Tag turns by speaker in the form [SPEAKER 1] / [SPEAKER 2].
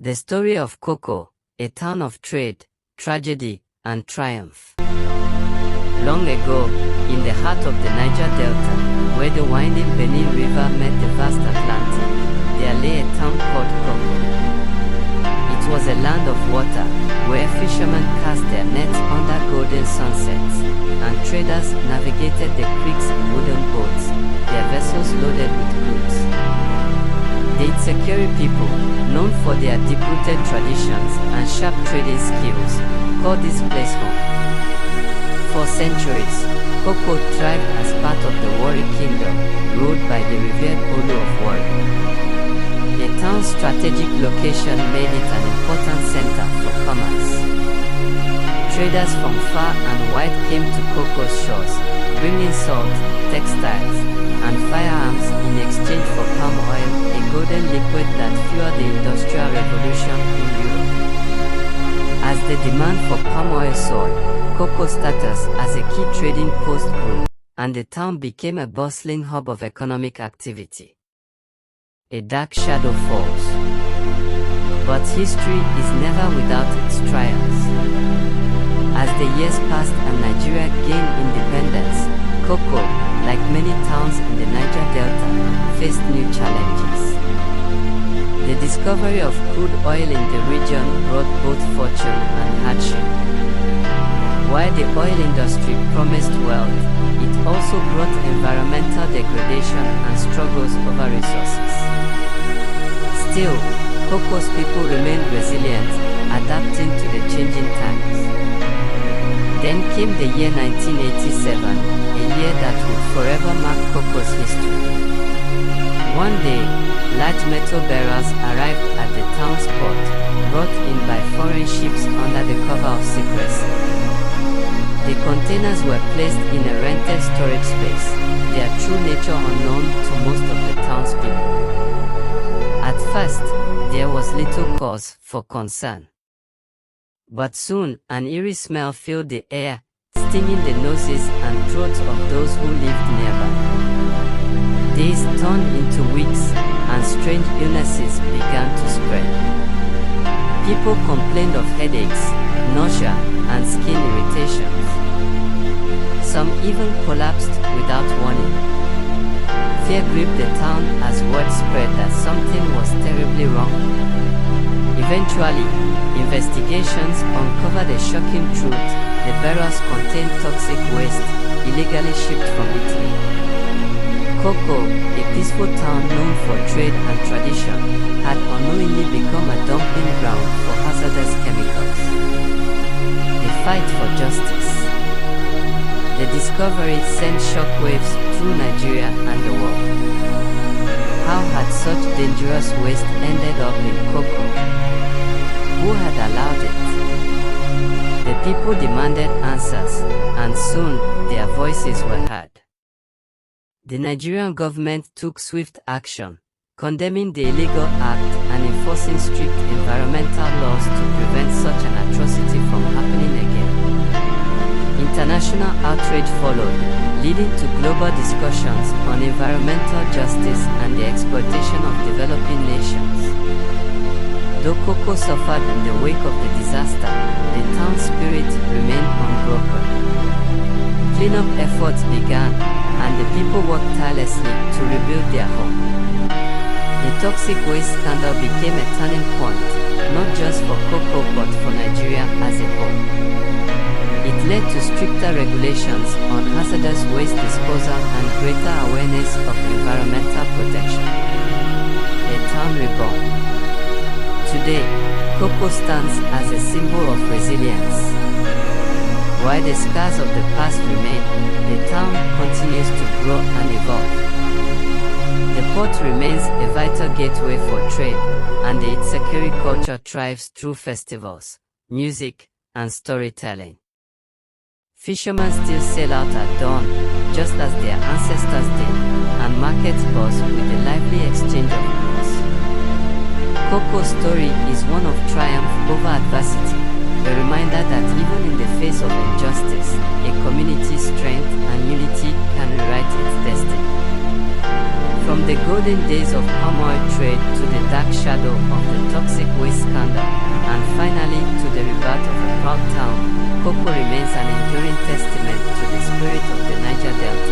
[SPEAKER 1] The story of Koko, a town of trade, tragedy, and triumph. Long ago, in the heart of the Niger Delta, where the winding Benin River met the vast Atlantic, there lay a town called Koko. It was a land of water, where fishermen cast their nets under golden sunsets, and traders navigated the creeks in wooden boats, their vessels loaded with goods. The Itsekiri people, known for their deep-rooted traditions and sharp trading skills, called this place home. For centuries, Koko thrived as part of the Warri Kingdom, ruled by the revered Olu of Warri. The town's strategic location made it an important center for commerce. Traders from far and wide came to Koko's shores, bringing salt, textiles, and firearms in exchange for palm oil, a golden liquid that fueled the Industrial Revolution in Europe. As the demand for palm oil soared, Koko's status as a key trading post grew, and the town became a bustling hub of economic activity. A dark shadow falls. But history is never without its trials. As the years passed and Nigeria gained independence, Koko, like many towns in the Niger Delta, faced new challenges. The discovery of crude oil in the region brought both fortune and hardship. While the oil industry promised wealth, it also brought environmental degradation and struggles over resources. Still, Koko's people remained resilient, adapting to the changing times. Then came the year 1987, a year that would forever mark Koko's history. One day, large metal barrels arrived at the town's port, brought in by foreign ships under the cover of secrecy. The containers were placed in a rented storage space, their true nature unknown to most of the townspeople. At first, there was little cause for concern. But soon, an eerie smell filled the air, stinging the noses and throats of those who lived nearby. Days turned into weeks, and strange illnesses began to spread. People complained of headaches, nausea, and skin irritations. Some even collapsed without warning. Fear gripped the town as word spread that something was terribly wrong. Eventually, investigations uncovered a shocking truth: the barrels contained toxic waste, illegally shipped from Italy. Koko, a peaceful town known for trade and tradition, had unknowingly become a dumping ground for hazardous chemicals. The fight for justice. The discovery sent shockwaves through Nigeria and the world. How had such dangerous waste ended up in Koko? Who had allowed it? The people demanded answers, and soon their voices were heard. The Nigerian government took swift action, condemning the illegal act and enforcing strict environmental laws to prevent such an atrocity from happening again. International outrage followed, leading to global discussions on environmental justice and the exploitation of developing nations. Though Koko suffered in the wake of the disaster, the town's spirit remained unbroken. Cleanup efforts began, and the people worked tirelessly to rebuild their home. The toxic waste scandal became a turning point, not just for Koko but for Nigeria as a whole. It led to stricter regulations on hazardous waste disposal and greater awareness of environmental protection. A town reborn. Today, Koko stands as a symbol of resilience. While the scars of the past remain, the town continues to grow and evolve. The port remains a vital gateway for trade, and the Itsekiri culture thrives through festivals, music, and storytelling. Fishermen still sail out at dawn, just as their ancestors did, and markets buzz with a lively exchange of goods. Koko's story is one of triumph over adversity, a reminder that even in the face of injustice, a community's strength and unity can rewrite its destiny. From the golden days of palm oil trade to the dark shadow of the toxic waste scandal, enduring testament to the spirit of the Niger Delta.